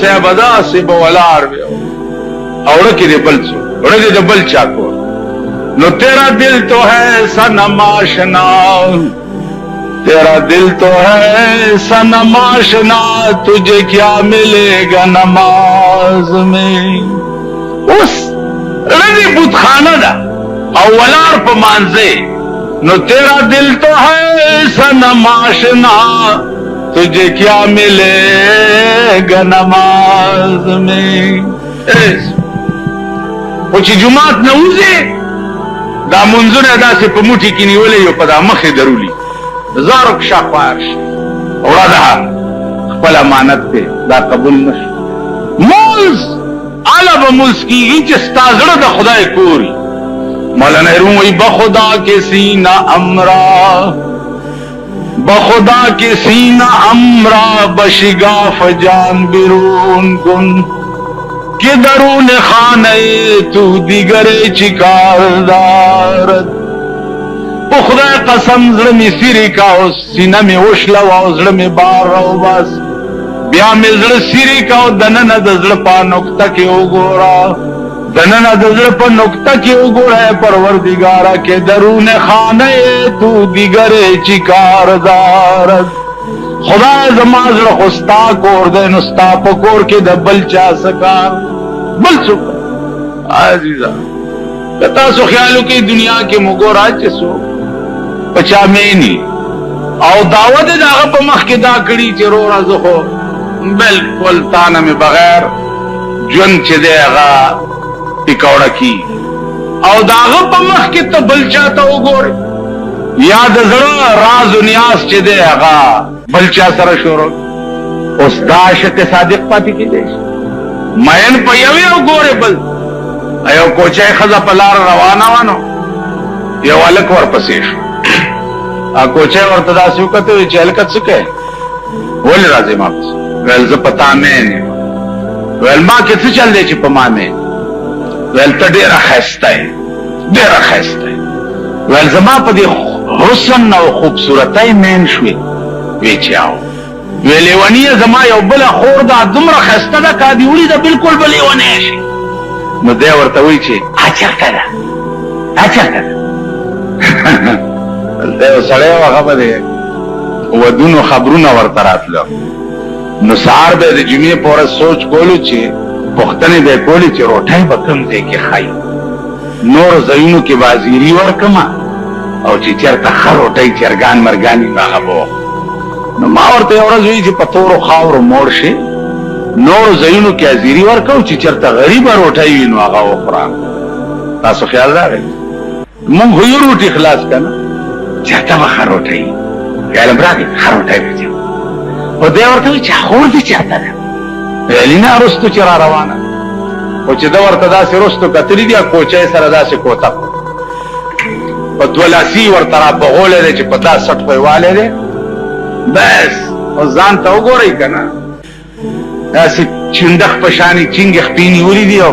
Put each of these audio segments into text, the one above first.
سے بدا سے بولار بیو اور کی دے بل سو اور دے بل چاکو نو تیرا دل تو ہے صنم آشنا تیرا دل تو ہے صنم آشنا تجھے کیا ملے گا نماز میں اس رضی بت خانہ دا اولار پا مانزے نو تیرا دل تو ہے صنم آشنا تجھے کیا ملے گا نماز میں وچی جماعت نوزے دا منزون ادا سے پموٹی کی نیولے یو پدا مخ درولی زارک شاپارش اوڑا دا خپلا مانت تے دا قبول نش مولز علا بمولز کی گی چستا زڑا دا خدا کوری مولانا روئی بخدا کے سینہ امرا بخدا کے سینہ امرا بشگاف جان بیرون کن کہ درون خانے تو دیگر چکار دارد خدا قسم زرمی سیری کا سینہ میں اوشلا و زرمی بار رو بس بیا میں زر سیری کا دنن دزر پا نکتا کی اگورا دنن دزر پا نکتا کی اگورا ہے پروردگارا کہ درون خانے تو دیگر چکار دارد خدا زمازر خستا کور دے نستا پکور کے دبل چا سکار بل سکا عزیزہ کتا سو خیالو کی دنیا کے مگور آج سو پچا مینی او دعوت داغا پا مخ کے دا کڑی چی رو رازو خو بلکل تانا میں بغیر جن چی دے اغا پکوڑا کی او داغا پا مخ کے تا بل چاہتا ہو گور یاد زرا راز و نیاز چی دے اغا بلچا سر شورو اس داشت صادق پاتی کی دیش مین پا یوی او گورے بل ایو کوچے خزا پلار روانا وانو یو علک ور پسیش کوچے ور تداسیو کتے ہوئی چہلکت سکے ولی رازی ما پس ویل زپتا مینی ویل ما کسی چل دے چی پا ما مین ویل تا دیرہ خیستا ہے دیرہ خیستا ہے ویل زما پا دی حسن و خوبصورتائی مین شوی ویچی آو ویلیونی زما یو بلا خور دا دمرا خسته دا کادیولی دا بالکل بلیونی شی نو دے ورطوی چی آچکتا دا آچکتا دا دیو سڑے وغا دے ودونو خبرون ورطرات لو نو سار بے دے جمعی پورا سوچ کولو چی پختنی بے کولی چی روٹھائی بکم دے کے خائی نور زینو کی بازیری ورکما او چی چرتا خر روٹھائی چرگان مرگانی باغا بو نو ما ورته اورز وی چې پتورو خاور موړ شي نور زینو کې ازيري ورکو چې چرته غریب روټي وینو هغه وخرا تاسو خیال راغی مونږ هو روټي خلاص کنا چاته وخر روټي ګالم راغی خروټي وځي او دې ورته چې خور دي چاته ده ویلینا رستو چې را روانه او چې دا ورته داسې رستو کتلی دی کوچې سره داسې کوتا په دولاسي ورته را بغول دي چې په 10 پیواله دي بس او ځان ته وګورئ کنه داسې چندخ پشانی چنګ خپینی وری دی او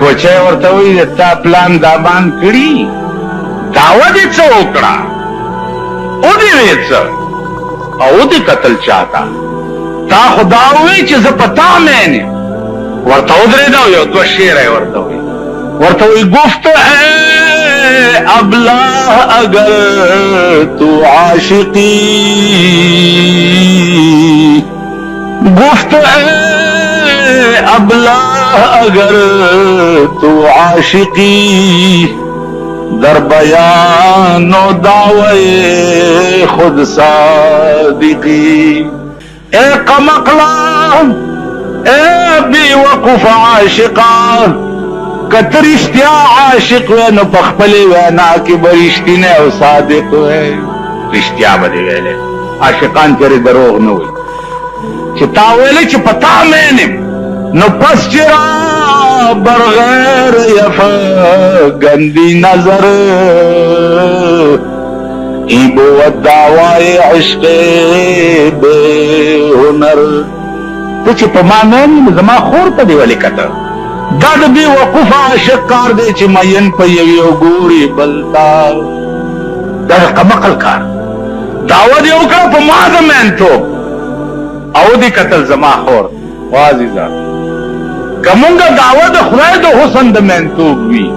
کوچه ورته وی تا پلان دا مان کړی داوا دې څو وکړه او دې وېڅ او دې قتل چاہتا تا خدا وی چې ز پتا مې نه ورته ودرې دا یو دو شعر ورته وی گفت ہے ابلا اگر تو عاشقی گفت ہے ابلا اگر تو عاشقی در بیان و دعوی خود صادقی اے قمقلا اے بی وقف عاشقان کتر اشتیا عاشق وے نو پخپلی وینا کی برشتی نے او صادق وے رشتیا بدے ویلے عاشقان تیرے دروغ نوئی چتا ویلے چی پتا میں نو پس چرا برغیر یفا گندی نظر ای بود دعوی عشق بے ہنر تو چی پما میں زما خور پا دی ولی کتا داد بی وقف عاشق کار دے چی مین پا یویو گوری بلتا داد قمقل کار دعوی دی اوکر پا مازا مین تو او دی قتل زما خور وازیزا کمونگا دعوه د خدای د حسن د منتوب وی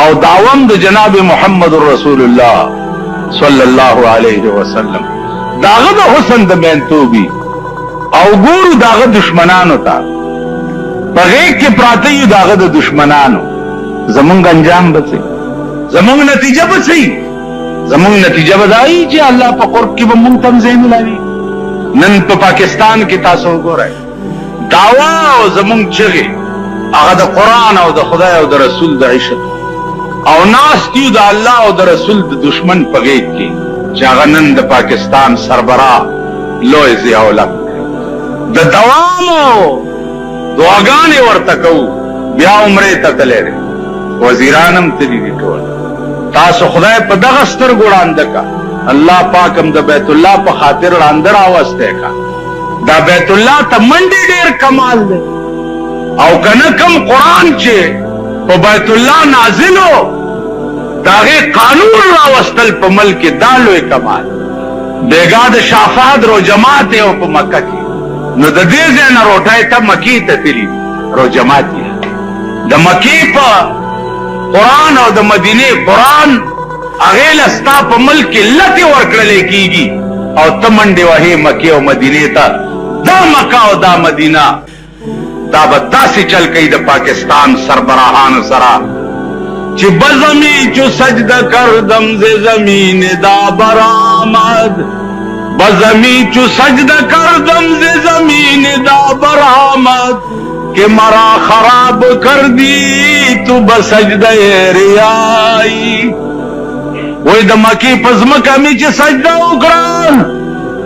او دعوم د جناب محمد رسول الله صلی الله علیه وسلم داغه د حسن د منتوبی او ګورو داغه دشمنانو ته بغیر کې پراته یو داغه د دشمنانو زمونږ انجام بچي زمونږ نتیجه بچي زمونږ نتیجه بدایي چې الله په قرب کې به مونږ تمزه ملایي نن په پاکستان کې تاسو وګورئ دعوا او زمونږ چغې هغه د قران او د خدای او د رسول د عشق او ناس کیو د الله او د رسول د دشمن په غیږ کې چې هغه نن د پاکستان سربراه لوی ضیاء الحق د دوامو دعاګانې ورته کوو بیا عمرې ته تللی وزیرانم تلي دي ټول تاسو خدای په دغه سترګو ړانده کا الله پاک هم د بیت الله په خاطر ړانده راوستی کا دا بیت الله ته منډې ډېر کمال دی او کنه کم قرآن چې په بیت الله نازلو داغه قانون راوستل په ملک دا لوی کمال بیگا د شافعات رو جماعت او په مکه کې نو د دې ځای نه روټای ته مکی ته تللی رو جماعت د مکی په قرآن او د مدینه قرآن هغه لستا په ملک لته ورکړل کیږي او تمنډي وهي مکی او مدینه ته دا مکه او دا مدینه دا بداسي چل کئی د پاکستان سربراهان سرا چې بزمی چو سجده کردم ز زمین دا برآمد بزمی چو سجده کردم ز زمین دا برآمد کہ مرا خراب کر دی تو بسجدہ ریائی وی د مکی په زمکه می چې سجده وکړه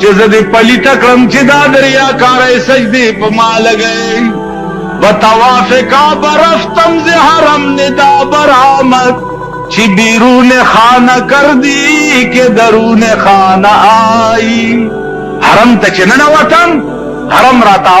چې زه دې پلیته کړم چې دا د ریاکارۍ سجدې په ما لګئ بطواف کعبه رفتم ز حرم ندا برآمد چې بیرون خانه کردی که درون خانه آئی حرم ته چې ننوتم حرم راته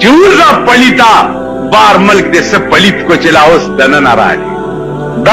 چې وزه پلیتا بار ملک دې څه پلیت کو چې لا اوس دننه راځي دا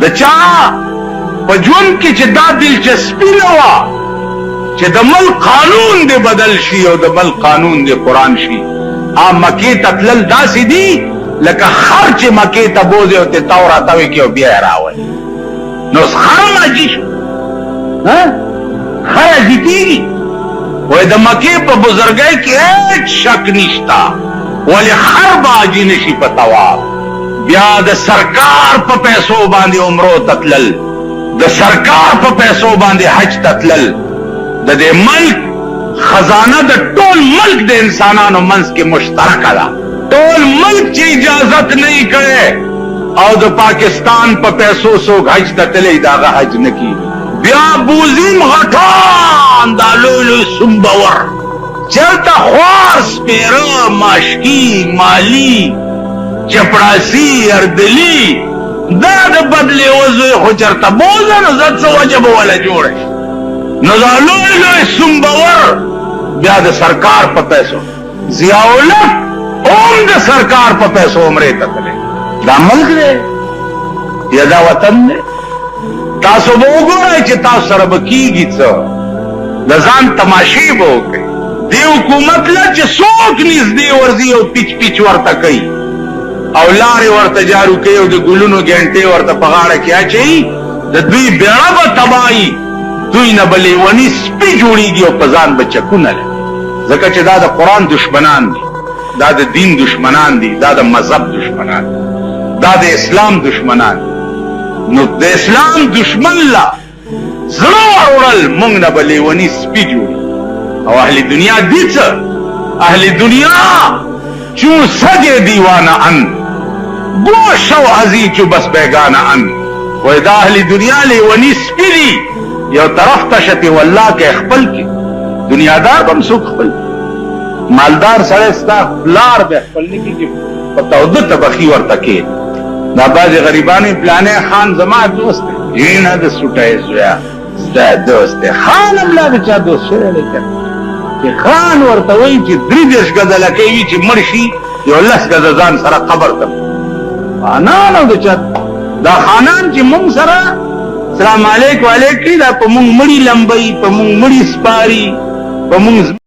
د چا په ژوند کې چې دا دلچسپي نه وه چې د ملک قانون دې بدل شي او د ملک قانون دې قرآن شي مکې ته تلل داسې دي لکه خر چې مکې ته بوځي او ته تاو راتاوي کې او بیا یې راولي نو اوس خر عاجي شو خر عاجي کېږي وایي د مکې په بزرګۍ کې هېڅ شک نشته ولې خر به عاجي نشي په طواف بیا د سرکار په پیسو باندې عمرو ته تلل د سرکار په پیسو باندې حج ته تلل د دې ملک خزانه د ټول ملک د انسانانو منځ کې مشترکه ده ټول ملک چې اجازت نه کړي او د پاکستان په پیسو څوک حج ته تللی داغه حج نه کیږي بیا بوزیم غټان دا لوی لوی سمبور چلته خوار سپیره ماشکی مالی چپړاسي اردلی دا د بدلې وزوی خو چرته بوزه نو زه څه وجه به وله جوړه شي نو دا لوی لوی سمبور بیا د سرکار په پیسو ضیاء الحق هم د سرکار په پیسو عمرې ته تللی دا ملک دی یا دا وطن دی تاسو به وګورئ چې تاسو سره به کېږي څه د ځان تماشې به وکړئ دې حکومت له چې څوک نږدې ورځي او پیچ پیچ ورته کوي او لارې ورته جارو کوي او د ګلونو ګنټې ورته په غاړه کې اچوي د دوی بیړه به تباهي دوی نه به لیوني سپي جوړېږي او په ځان به چکونه لري ځکه چې دا د قرآن دشمنان دي دا د دین دشمنان دي دا د مذهب دشمنان دي دا د اسلام دشمنان دي نو د اسلام دشمن لا زړه وړل موږ نه به لیوني سپي جوړي او اهل دنیا دي څه اهل دنیا چون سجے دیوانہ ان گوش و عزی چو بس بیگانہ ان وی دا اہلی دنیا لیونی سپی دی یو طرف تشتی واللہ کے اخپل کی دنیا دار بم سوک خپل مالدار سڑے ستا لار بے اخپلنی کی کہ پتا ادت بخی ورتکی دا باز غریبانی پلانے خان زمان دوست جینا دا سوٹای زویا ستا دوست خان املا بچا دوست شده لیکن کہ خان ورتوی چې درې دیرش گزه لکوي چې مرشي یو لس گزه ځان سره قبر ته خانان او د چا دا خانان چې مونږ سره سلام علیک وعلیک دا په مونږ مړی لمبي په مونږ مړی سپاری په مونږ